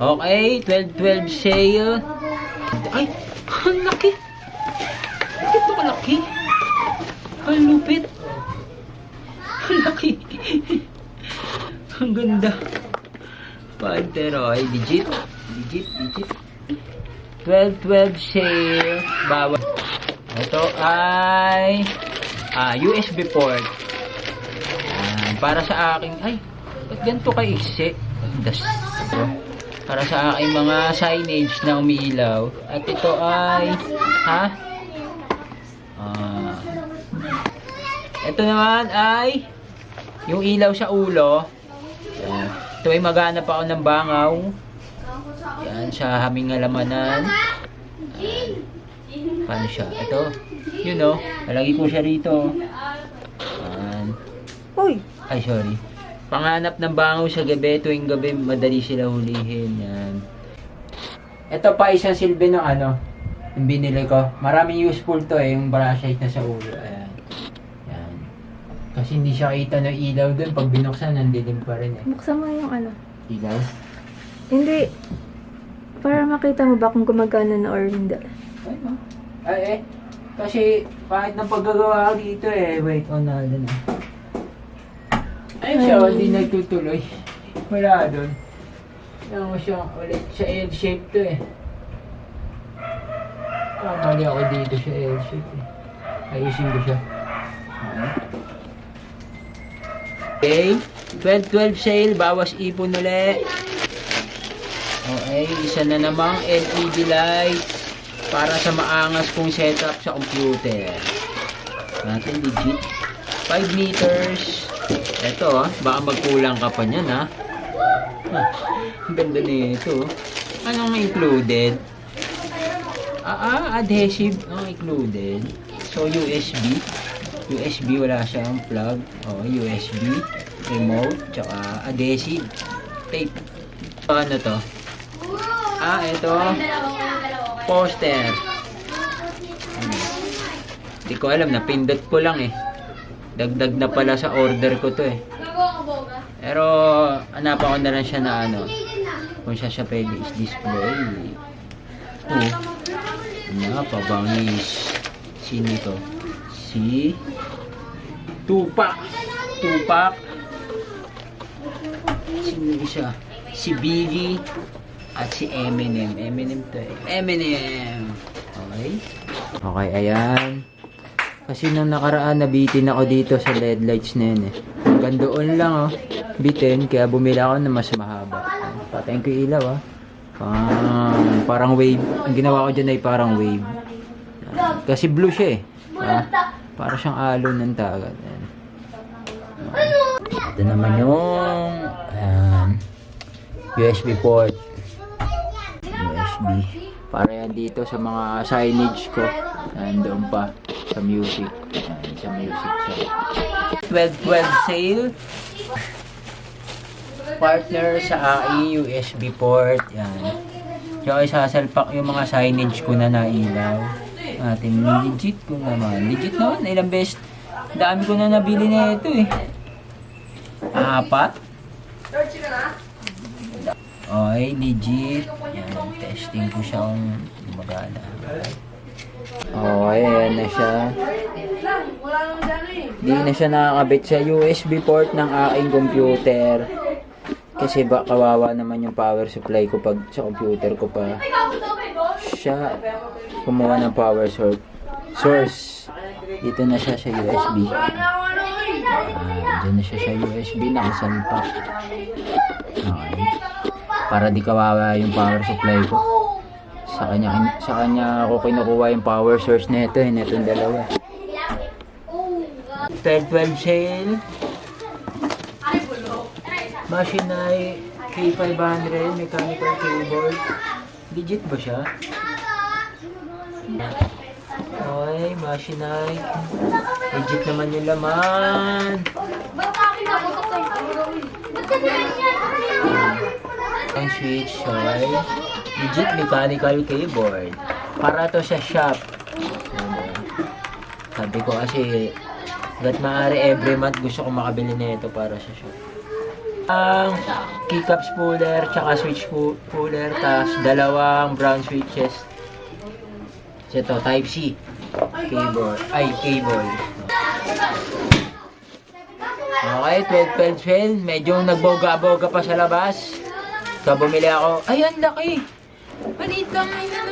Okay, 12-12 sale. Ay, ang laki. Bakit ito kalaki? Ang lupit. Ang laki. Ang ganda. Pantero, ay legit. Legit. 12-12 sale. Bawat. Ito ay USB port. Para sa aking, ay, ba't ganito kaiksi? Para sa aking mga signage na umiilaw. At ito ay, ito naman ay yung ilaw sa ulo. Ito ay maghanap ako ng bangaw. Yan, sa haming alamanan. Paano siya? Ito, you know, palagi ko siya rito. Uy! Ay, sorry. Panghanap ng bangaw sa gabi, tuwing gabi, madali sila hulihin. Yan. Ito pa isang silbi ng yung binili ko. Maraming useful to yung brush light na sa ulo. Ayan. Yan. Kasi hindi siya kita ng ilaw dun. Pag binuksan, nandilim pa rin eh. Buksan mo yung Ilaw? Hindi. Para makita mo ba kung gumagana na or hindi. Ay, no. Kasi kahit nang paggagawa ko dito eh. Wait, na dun eh. Ay siya, hindi nagtutuloy. Wala doon. Yan mo siya, ulit sa L-shape to eh. Mali ako dito sa L-shape eh. Ayusin ko siya. Okay. 12-12 sale, bawas ipon ulit. Okay, isa na namang LED light para sa maangas kong setup sa computer. Natin legit. 5 meters. Ito baka magkulang ka pa niyan ang ganda nito. Anong included? Adhesive included. So USB wala siyang plug. USB, remote, tsaka adhesive tape. Ano to? Ito poster. Hindi ko alam, napindot ko lang eh. Dagdag na pala sa order ko to eh. Pero hanapan ko na lang siya na kung siya pwede is display. Napabangis. Sino to? Si Tupac. Sino isa? Si Biggie at si Eminem. Eminem to eh. Eminem. Okay, ayan. Kasi nung nakaraan nabitin ako dito sa LED lights na yun eh. Hanggang doon lang bitin, kaya bumili ako na mas mahaba. Patayin ko yung ilaw parang wave. Ang ginawa ko dyan ay parang wave. Kasi blue siya eh. Para siyang alon ng dagat. Ito naman yung USB port. USB. Para yan dito sa mga signage ko. Nandoon pa. Sa music. Sa music. 12-12 sale. Partner sa AI USB port. Yan. Tsaka isasalpak yung mga signage ko na nailaw. Ating legit ko naman. Legit naman. Ilang beses. Dami ko na nabili na ito eh. 4. Okay, legit. Yan. Testing ko siya kung gumagana. Ayan na siya. Hindi na siya nakakabit sa USB port ng aking computer. Kasi kawawa naman yung power supply ko pag sa computer ko pa siya kumuha ng power source. Dito na siya sa USB. Diyan na siya sa USB. Nakasampak. Okay. Para di kawawa yung power supply ko. Sa kanya ako kinukuha yung power source nito netong dalawa. 12-12 sale. Machinery K500 mechanical keyboard. Legit ba siya? Okay, Machinery. Legit naman yung laman. Ang switch, okay. Legit mechanical keyboard. Para to sa shop. Sabi ko kasi hanggat maaari every month gusto ko makabili na ito para sa shop. Ang keycaps puller, tsaka switch puller, tapos dalawang brown switches. Ito, Type-C. Cable. Okay, 12 fail. Medyo nagboga-boga pa sa labas. So, bumili ako. Ay, ang laki! Maliit lang yun.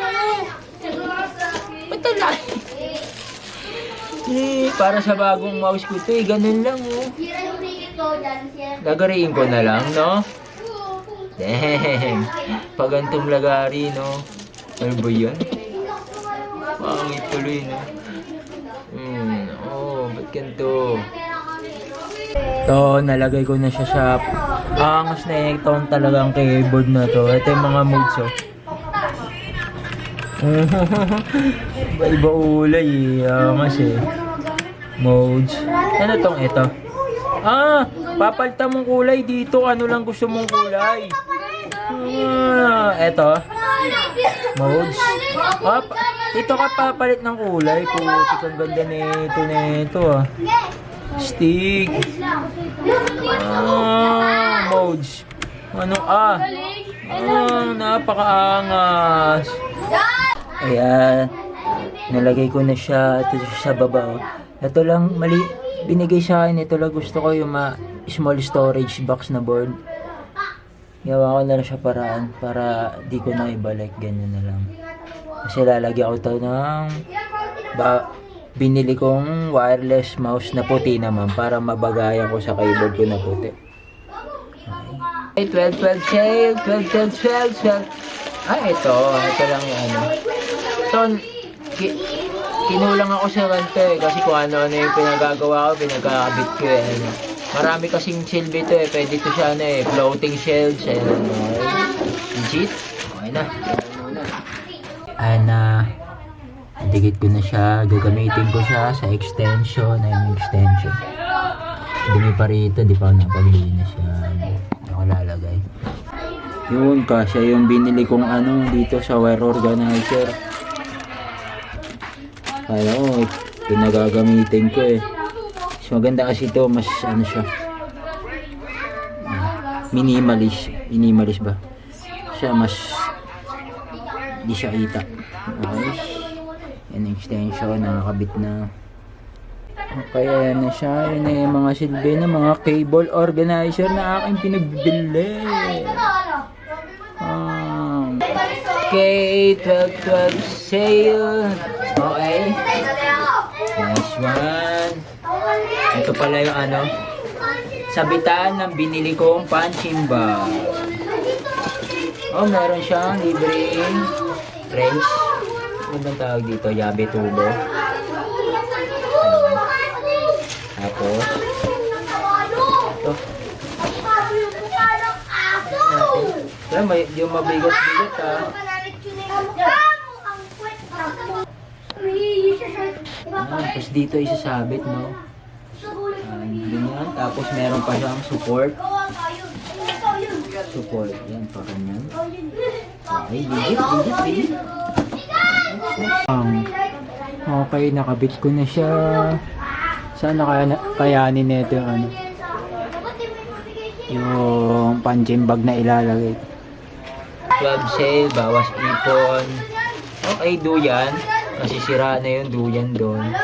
Ba't ang laki? Para sa bagong mouse ko ito ganun lang Lagariin ko na lang, no? Damn! Pagantong lagari, no? Ano ba yan? Pangit tuloy, no? Ba't ganito? Ito, nalagay ko na siya sa angas na tone talagang keyboard na to. Ito yung mga modes, Iba-iba ulay, angas Modes. Ano tong ito? Papalitan mong kulay dito. Ano lang gusto mong kulay? Ito. Modes. Ito ka papalit ng kulay. Putik ang ganda nito, Stick. Modes. Napakaangas. Ayan. Nalagay ko na siya ito sa baba. Ito lang mali. Binigay sa akin. Ito lang gusto ko yung small storage box na board. Gawa ko na lang siya paraan para di ko na ibalik. Ganyan na lang. Kasi lalagyan ko ito ng binili kong wireless mouse na puti naman para mabagayan ko sa keyboard ko na puti. Okay. 12 sale, 12. Ito lang yung Ito, kinulang ako sa ganito kasi kung ano yung pinagagawa ko, pinagkakabit ko Marami kasing silbi ito pwede ito siya floating shelves, legit. Okay na. Dikit ko na siya, gagamitin ko siya sa extension, extension. Dumi pa rito, di pa napag-linis siya. Ako lalagay. Yun, kasya yung binili kong dito sa wire organizer. Ito nagagamitin ko So, maganda kasi ito, mas siya. Minimalist ba? Siya mas di siya ita. Okay. Yan extension, nakakabit na. Okay, ayan na siya. Yun na yung mga silbi na mga cable organizer na aking pinagbili. Okay, 12 sale. Okay. Nice one. Ito pala yung sabitan ng binili kong punching bag. Meron siyang libreng wrench. Ano bang tawag dito? Yabe tubo. Tapos ito. Yung mabigat-bigat Tapos dito isasabit, no? Ganyan. Tapos meron pa siyang support. Yan, parang yan. Okay, legit. Okay, nakabit ko na siya. Sana kayanin nito yung punching bag na ilalagay. Club sale, bawas ipon. Okay, duyan. Kasi sira na yung duyan doon.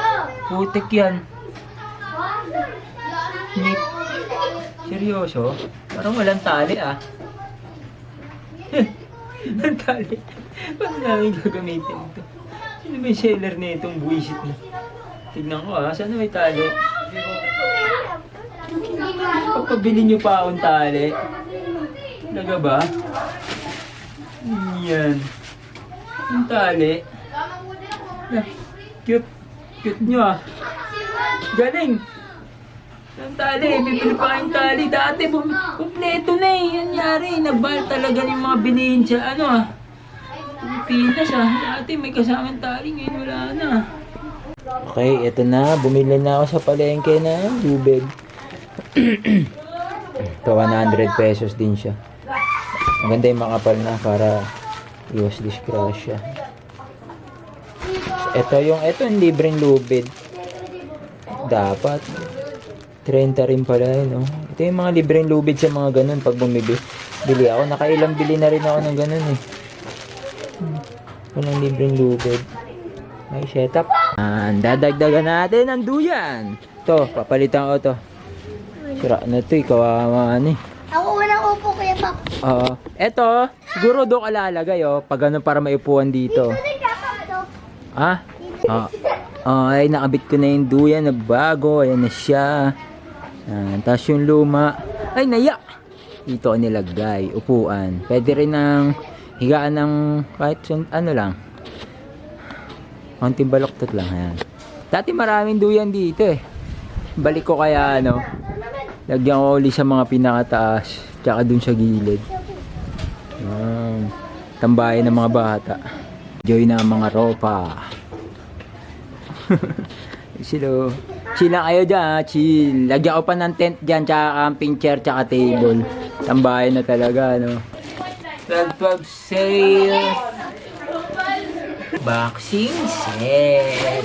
Putik yan. Seryoso? Parang walang tali Walang tali. Paano namin gagamitin ito? Sino ba yung seller na itong buwisit na? Tignan ko saan may tali? Pagpabili nyo pa akong tali. Talaga ba? Yan. Yung tali. Cute nyo Galing. Yung tali, bibili pa kayong tali. Dati, kumpleto na Nangyari, nagbal talaga yung mga bilihin sa Pilipinas Dati may kasamang tali, ngayon wala na. Okay, eto na. Bumili na ako sa palengke na lubid. Ito, 100 pesos din siya. Maganda yung makapal na para iwas disgrasya. Ito yung libreng lubid. Dapat 30 rin pala Ito yung mga libreng lubid sa mga ganun pag bili ako. Nakailang bili na rin ako ng ganun eh. Walang libreng lubid. May setup. Dadagdagan natin ang duyan. Ito, papalitan ko to. Sira na to eh, kawawa eh. Ako unang upo kuya Pap. Oo. Eto, siguro doon ka lalagay oh. Pag ano para maipuan dito. Ha? Ay, nakabit ko na yung duyan na bago. Ayan na siya. Tapos yung luma. Ay, naya! Dito ko nilagay. Upuan. Pwede rin ng higaan ng kahit ano lang. Konting baloktot lang. Ayan. Dati maraming duyan dito eh. Balik ko kaya ano. Lagyan ko ulit sa mga pinakataas. Tsaka dun sa gilid. Ayan. Tambayan ng mga bata. Enjoy na ang mga ropa. Silo. Chill lang kayo dyan, chill. Lagyan ko pa ng tent dyan, tsaka camping chair, tsaka table. Tambayan na talaga, no? 12 sale. Boxing set.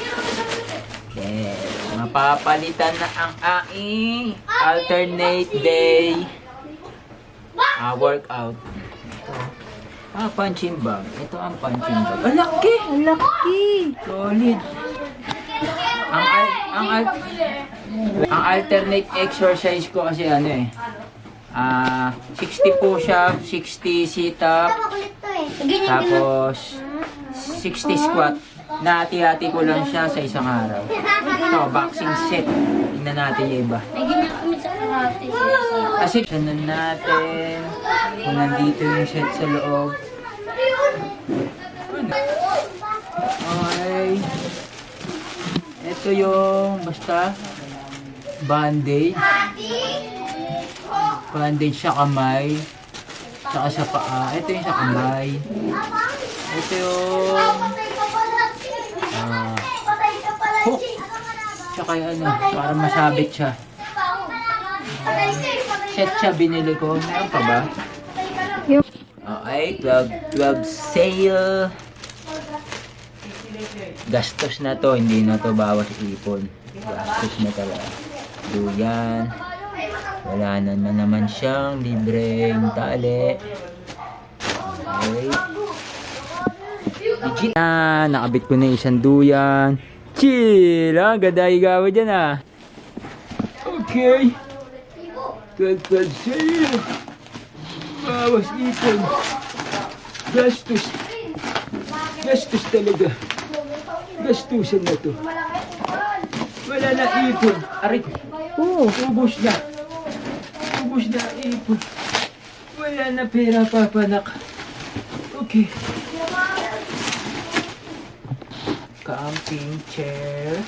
Yes. Mapapalitan na ang aking alternate day workout. Punching bag. Ito ang punching bag. Ang laki! Ang laki! Solid. Ang alternate exercise ko kasi ano eh. 60 push-up, 60 sit-up, Makulit to eh. tapos 60 squat. Nahati-hati ko lang siya sa isang araw. Ito, boxing set. Tingnan natin yung iba. Naging kami sa karate. Kasi tignan natin kung nandito yung set sa loob. Okay. Ito yung basta bandage. Bandage sa kamay. Saka sa paa. Ito yung sa kamay. Ito yung hook. Tsaka yung ano, para masabit siya. Set siya binili ko. Meron pa ba? Okay, 12 sale. Gastos na to, hindi na to bawas ipon. Gastos na talaga. Duyan. Wala na naman siyang libreng tali. Okay. Legit. Nakabit ko na isang duyan. Chill, ha? Ganda igawa dyan, ha? Okay. 12 sale. Bawas ipon. Gastos. Gastos talaga. Gastusan na to. Wala na ipon. Aray. Ubus na. Ubus na ipon. Wala na pera papanak. Okay. Camping chair.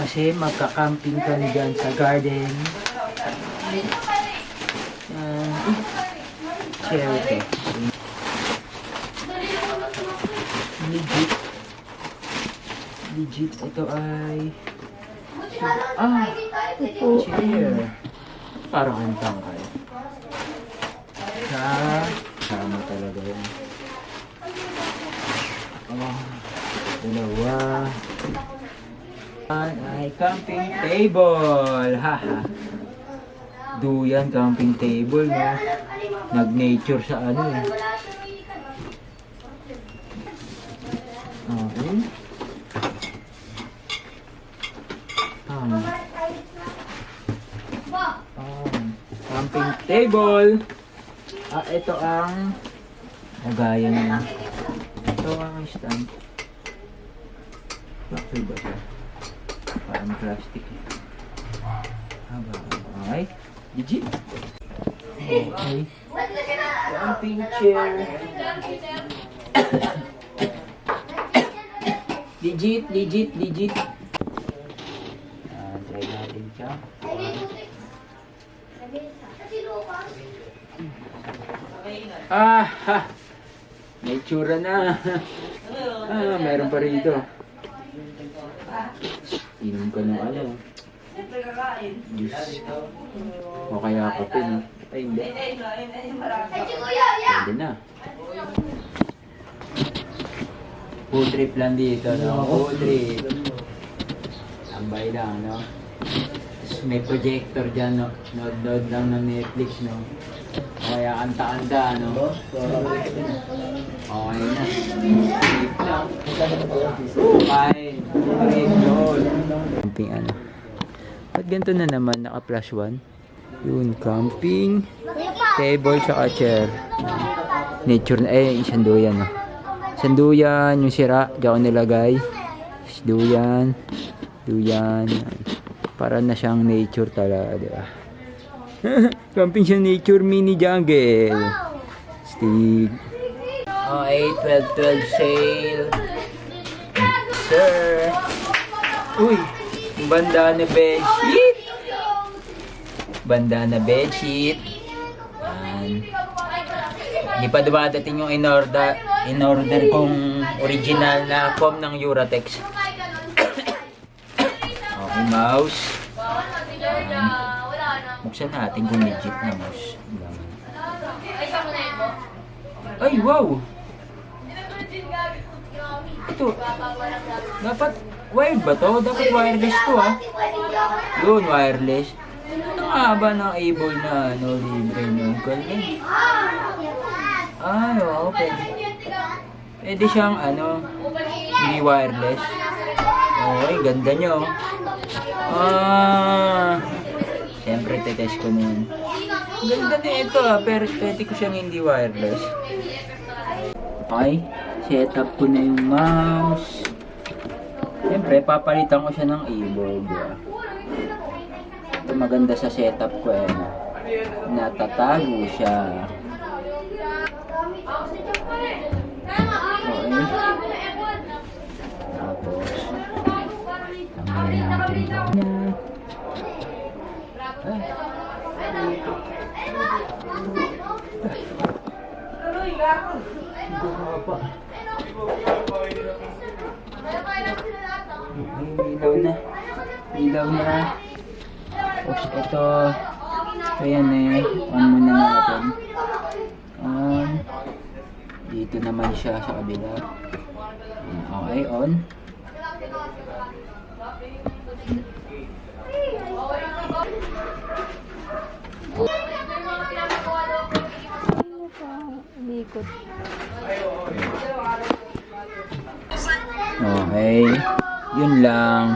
Kasi magka-camping kami dyan sa garden. Chair ito. Legit. Ito ay chair. Parang ang tangkay. Sama talaga yun. Dalawa. Ay camping table. Haha. Duyan camping table, no? Nag-nature sa ano eh. Okay. Camping table. Ito ang gaya niya. Ito ang stand. Bakit ba siya? Parang plastic. Okay. Legit. Okay. Camping chair. Legit. Try natin siya. May tsura na. Meron pa rito. Inom ka ng ano. Juice. O kaya kape, no? Ay, hindi. Pwede na. Food trip lang dito, no? Food trip. Tambay lang, no? may projector dyan, no? Nood lang ng Netflix, no? Kaya kanta-kanta, no? Okay na. Safe lang. Kain. Camping ano. Ba't ganito na naman? Naka-plus 1? Yun, camping. Table tsaka chair. Nature na, sanduyan, no? Sanduyan, yung sira, diyan ko nilagay. Duyan. Duyan. Para na siyang nature talaga, di ba? Camping siya nature mini jungle. Stig. Oh, 8, 12 sale. Sir. Uy, bandana bedsheet. Bandana bedsheet. Yan. Hindi pa dumadating yung in-order kong original na foam ng Uratex. Okay, mouse. Buksan natin kung legit na mouse. Ay, wow! Ito. Dapat wired ba to? Dapat wireless to, ha? Doon, wireless. Ang haba ng able na libre ng kalin. Ay, wow, pwede siyang hindi wireless. Okay, ganda nyo. Siyempre tetest ko nun. Ganda na ito, pero pwede ko siyang hindi wireless. Okay, setup ko na yung mouse. Siyempre, papalitan ko siya ng e-board. Ito maganda sa setup ko natatago siya. Okay. Tapos, tanggalin natin ito. Ilaw na. Tapos ito. Ayan on muna natin. On. Dito naman siya sa kabila. Okay, on. Umikot. Okay. Yun lang.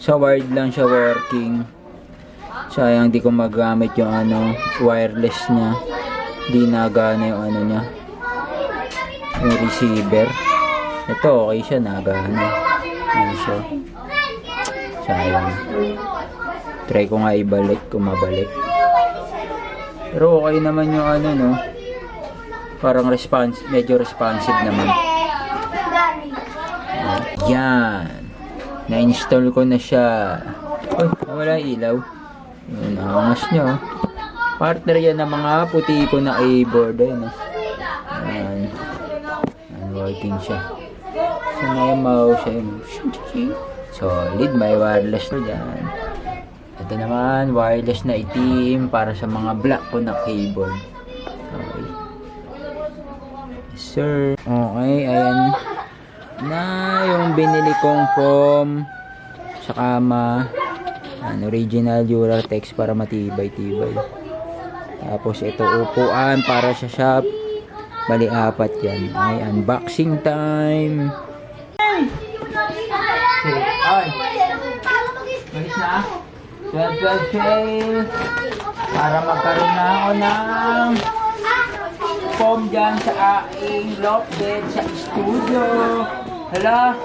Sa wired lang siya working. Sayang di ko magamit yung wireless niya. Di nagana yung niya. Yung receiver. Ito okay siya, nagana. Ayan siya. Sayang. Try ko nga ibalik kung mabalik. Pero okay naman yung no. Parang medyo responsive naman. Yan. Na-install ko na siya. Uy, wala ilaw. Yun, angas nyo. Partner yan ng mga puti ko na A-board. Ayan. Working siya. So, may mouse. Solid. May wireless na dyan. Ito naman, wireless na itim para sa mga black ko na cable. Okay. Yes, sir. Okay, ayan na yung binili kong foam sa kama. Original Uratex para matibay-tibay. Tapos ito upuan para sa shop. Bali 4 yan. Ay, unboxing time. Okay. Ay. Malis na. 12 sale. Para magkaroon na ako ng foam dyan sa aking loft bed sa studio. Hala.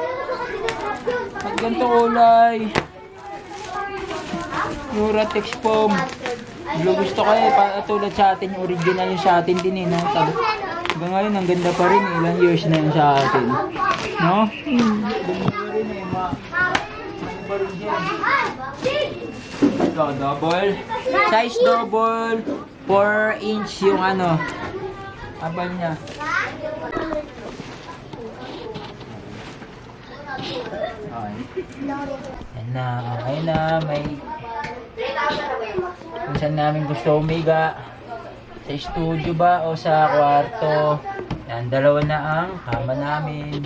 At ganito kulay. Uratex foam. Gusto ko tulad sa atin, yung original yung sa atin din no? Hanggang ngayon, ang ganda pa rin. Ilang years na yun sa atin. No? Ganda pa rin ano pa rin dyan? Ito, double. Size double. 4 inch yung abal niya. Okay. Yan na. Okay na. May kung saan namin gusto umiga. Sa studio ba o sa kwarto. Yan, dalawa na ang kama namin.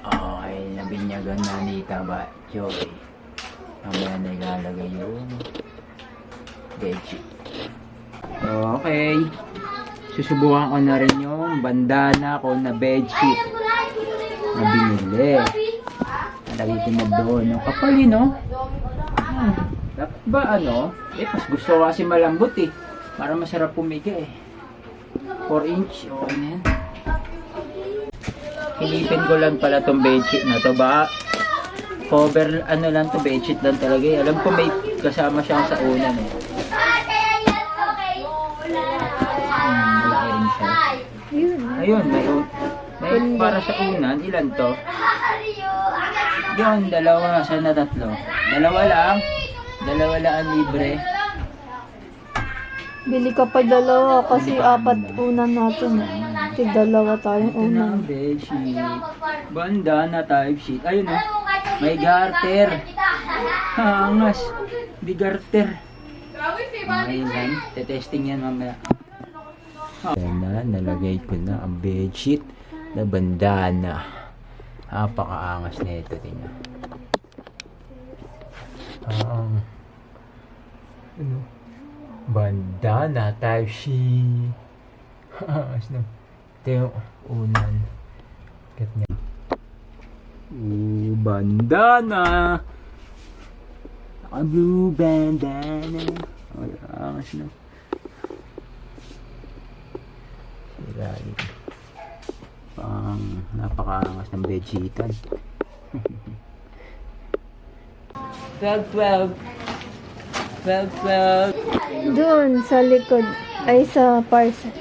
Okay naman. binyagan na ni Taba Joy. Mamaya na ilalagay yung bedsheet. Okay. Susubukan ko na rin yung bandana ko na bedsheet na binili. Nalagay ko na doon. Yung kapal yun, no? Dapat ba ano? Mas gusto ko kasi malambot eh. Para masarap pumiga eh. 4 inch. Okay na yan. Hilipin ko lang pala tong bedsheet na to. Ba? Cover, ano lang to, bedsheet lang talaga eh. Alam ko may kasama siya sa unan eh. Malaki rin siya. Ayun, may para sa unan. Ilan to? Yun, dalawa. Sana tatlo. Dalawa lang ang libre. Bili ka pa dalawa kasi apat unan natin. Kasi dalawa tayong Ito na unan. ang bedsheet. Bandana type sheet. Ayun o. May garter. Hangas. Di garter. Ayun. Tetesting yan mamaya. Ayan na. Nalagay ko na ang bedsheet na bandana. Napakaangas na ito. Tingnan. Ano? Bandana type sheet. Angas na. Ito yung unan. Kat niya. Bandana. A blue bandana. Ay, angas na. Sirain. Pang napakaangas ng bedsheetan. 12. Doon sa likod. Ay sa parcel.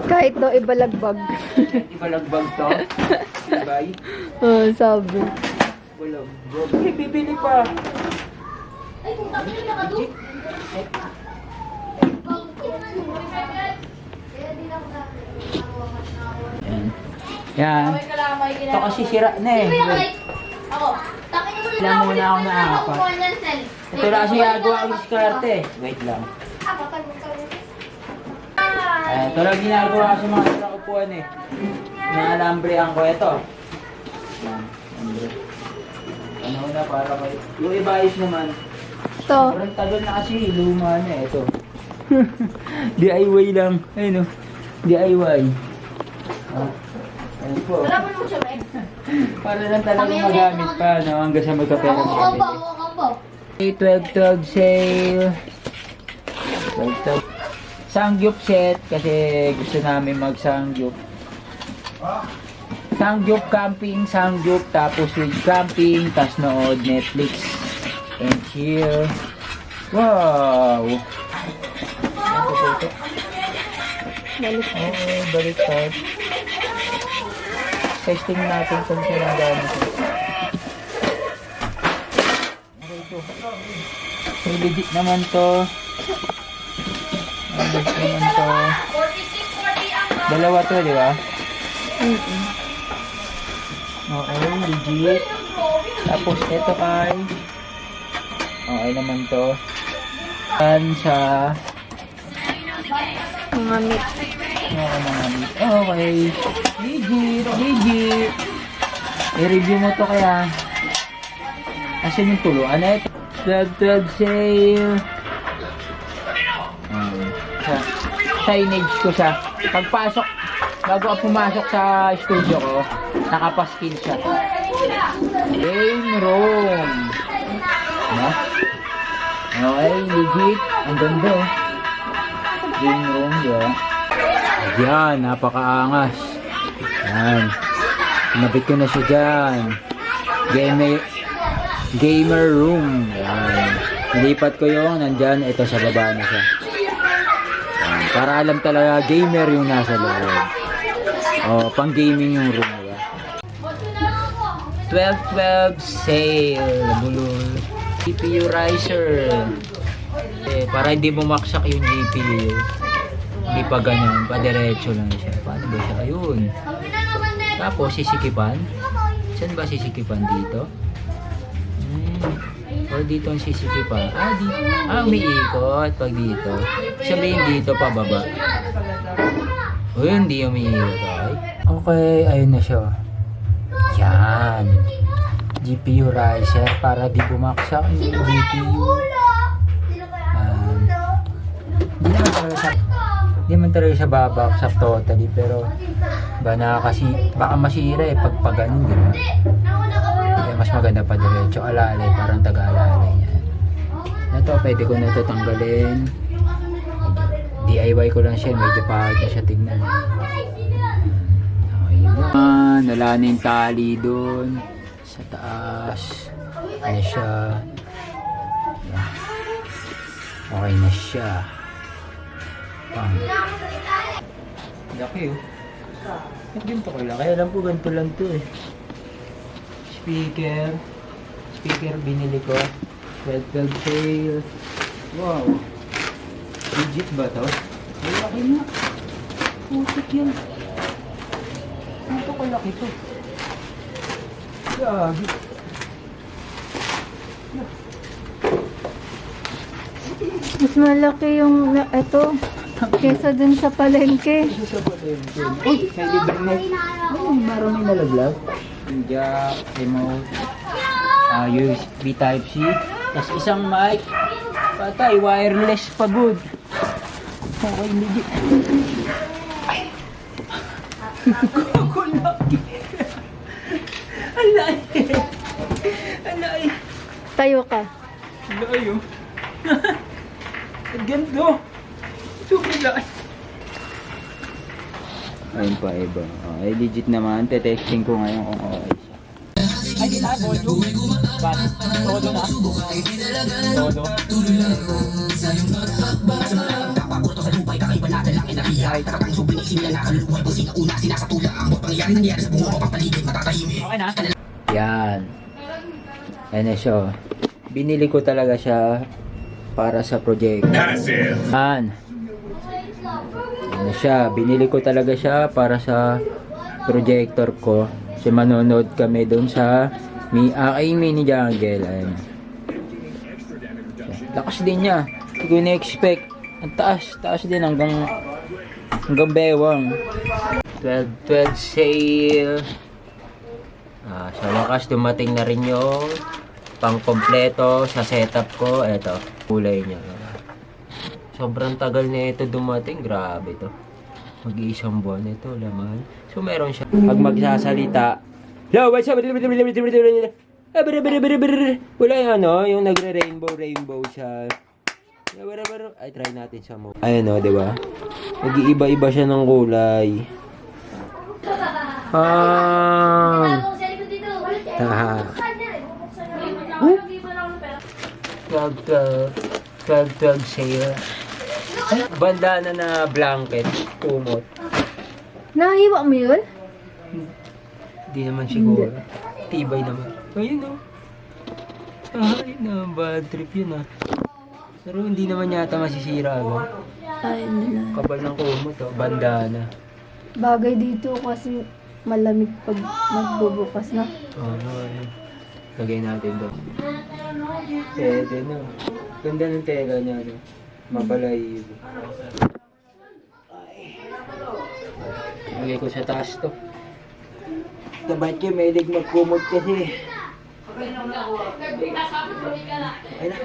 Kahit daw ibalagbag. Ibalagbag to. Bye. Oo, sabi. Balagbag. Hey, bibili pa. Yan. Ito kasi sira na eh. Ilan muna ako nakakapat. Ito na kasi gagawa ang diskarte. Wait lang. Ito lang ginagawa sa mga nakakupuan eh. Naalambrehan ko ito. Yan. Ano na para kayo. Yung iba ayos naman. Ito. Sobrang tagal na kasi. Luma na eh. Ito. DIY lang. Ayun o. DIY. Ayun po. Para lang talaga magamit pa. No? Hanggang sa magkapera magamit. Okay, 12 sale. 12. Sangyup set kasi gusto namin mag-sangyup. Sangyup camping, sangyup tapos with camping, tapos nood Netflix and chill. Wow! Balik. Okay, baliktad. Testing natin kung saan gamit. Okay ito. Okay, legit naman to. Legit naman to. Dalawa to, di ba? Okay, legit. Tapos ito ay okay naman to. Yan sa Mga mix. Okay. Legit. I-review mo to kaya. Asan yung tulo? Ano ito? 12 sale. Signage ko siya. Pagpasok, bago ako pumasok sa studio ko, nakapaskin siya. Game room. Ano? Okay, legit. Ang ganda oh. Game room, yeah. Yan, napakaangas. Yan. Sinabit ko na siya dyan. Gamer room. Yan. Nilipat ko yung nandyan. Ito sa baba na siya. Yan. Para alam talaga gamer yung nasa loob. Oh, pang gaming yung room. Diba? 12 sale. Bulol. GPU riser. Para hindi bumaksak yung GPU. Hindi pa ganyan, pa-diretso lang siya. Paano ba siya? Ayun. Tapos, sisikipan. Saan ba sisikipan? Dito? O dito ang sisikipan. Dito. Umiikot pag dito. Sabihin dito, pababa. O, hindi umiikot. Okay, ayun na siya. Yan. GPU riser para di bumaksak yung GPU. Hindi naman talaga siya babaksak totally, pero baka masira pag ganun, di ba? Kaya mas maganda pa diretso alalay, parang taga-alalay niya. Ito, pwede ko na ito tanggalin. DIY ko lang siya, medyo pahit na siya tignan. Okay na. Nala na yung tali dun sa taas. Ano siya? Okay na siya. Laki oh. Ganito ko lang. Kaya alam ko ganito lang to eh. Speaker binili ko. 12 sale. Wow. Legit ba to? Ay, laki na. Putik yan. Ganito ko laki to. Gagi. Mas malaki yung ito kesa dun sa palengke. Sa palengke. Uy, may libre na. Ay, marami nalaglag. Yung jack, remote, USB Type-C. Tapos isang mic. Patay, wireless pa good. Okay, legit. Ay. Kukulaki. Alay. Alay. Tayo ka. Alay oh. Ang ganda. Super. Ayun pa iba. Okay, legit naman. Te-texting ko ngayon kung okay siya. Ay, di na. Todo. Bakit? Todo na. Todo. Okay na. Yan. Yan na siya. Binili ko talaga siya para sa project. Yan. Ano siya, binili ko talaga siya para sa projector ko. Kasi manonood kami doon sa aking mini jungle. Ayan. Lakas din niya. Hindi ko na-expect. Ang taas din hanggang bewang. 12 sale. Sa wakas dumating na rin yung pang kompleto sa setup ko. Eto, kulay niya. Sobrang tagal na ito dumating. Grabe to. Mag-iisang buwan ito, laman. So, meron siya. Pag magsasalita, hello, what's up? Wala yung yung nagre-rainbow siya. Ay, try natin sa mo. Ayan o, diba? Nag-iiba-iba siya ng kulay. Twelve sale. Bandana na blanket, kumot. Nahiwa mo yun? Hindi naman siguro. Tibay naman. Ayun o. Ay na, bad trip yun ah. Pero hindi naman yata masisira agad. Ay, nila. Kapal ng kumot o, bandana. Bagay dito kasi malamig pag magbubukas na. Ayun. Lagay natin doon. Pwede na. Ganda ng tela niya, no? Mabalay. Lagay ko sa taas to. Dapat kayo may magkumot kasi. Ay na.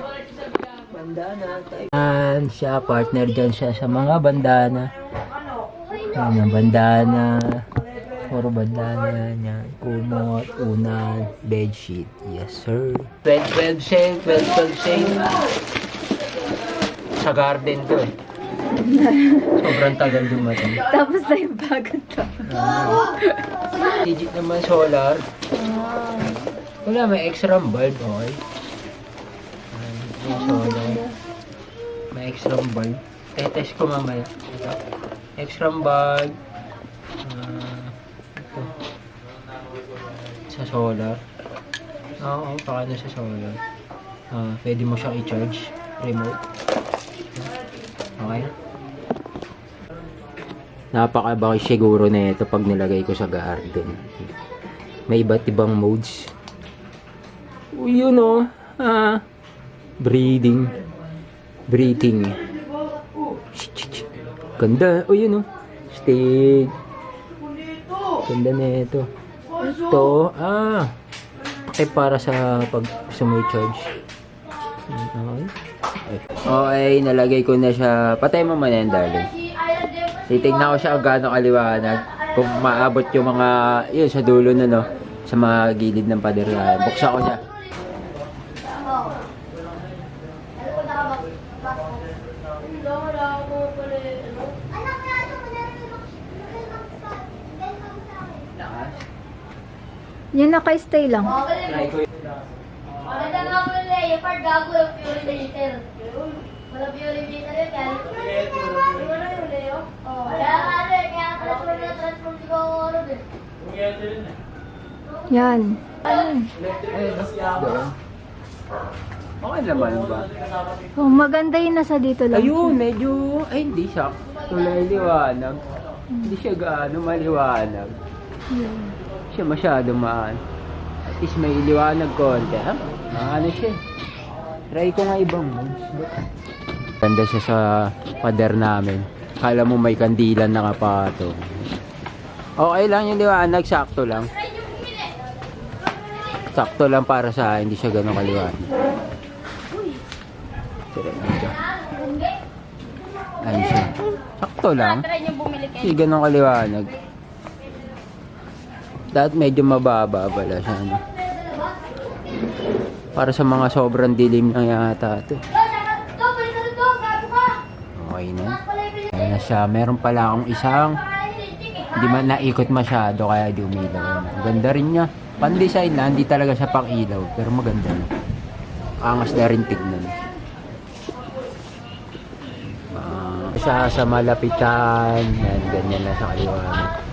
Bandana. Yan siya, partner dyan siya sa mga bandana. Yan yung bandana. Puro bandana niya. Kumot, unan, bedsheet. Yes sir. 12 sale. Sa garden to eh. Sobrang tagal dumating. Tapos na yung bago to. Legit naman solar. Wala, may extra bulb. Okay. May solar. May extra bulb. Tetest ko mamaya. Ito. Extra bulb. Ito. Sa solar. Oo, pakano sa solar. Pwede mo siyang i-charge. Remote. Okay. Napakabaki siguro na ito pag nilagay ko sa garden. May iba't ibang modes. Yun o. Breathing. Ganda. O yun o. Stage. Ganda na ito. Ito, para sa pag sumay-charge. Okay. Okay, nalagay ko na siya. Patay mo man yan, darling. Titignan ko siya kung gaano kaliwanag. Kung maabot yung mga, yun, sa dulo na, no? Sa mga gilid ng pader. Buksan ko siya. Yan naka-stay lang. Try ko yun. Maganda nga mo nila yung part gago yung purificator. Wala purificator yun, kaya wala yung Leo. Kaya ano eh, kaya transform ko ano din. Yan. Ayun, doon. Okay naman ba? Oh, maganda yun nasa dito lang. Ayun, medyo, ay hindi siya. Tulay liwanag. Hindi siya gaano maliwanag. Siya masyado maan. At least may liwanag konti, ha? Ano siya. Try ko nga ibang modes. Ganda siya sa pader namin. Kala mo may kandilan nakapatong. Okay lang yung liwanag, sakto lang. Sakto lang para sa akin, hindi siya ganun kaliwanag. Tira dito. Ayun siya. Sakto lang. Hindi ganun kaliwanag. Dahil medyo mababa pala siya. Ano. Para sa mga sobrang dilim na yata ito. Okay na. Ayan na siya. Meron pala akong isang hindi man naikot masyado kaya di umilaw. Ang ganda rin niya. Pan-design na, hindi talaga siya pang ilaw. Pero maganda na. Angas na rin tignan. Siya sa malapitan. Yan, ganyan na sa kaliwanag.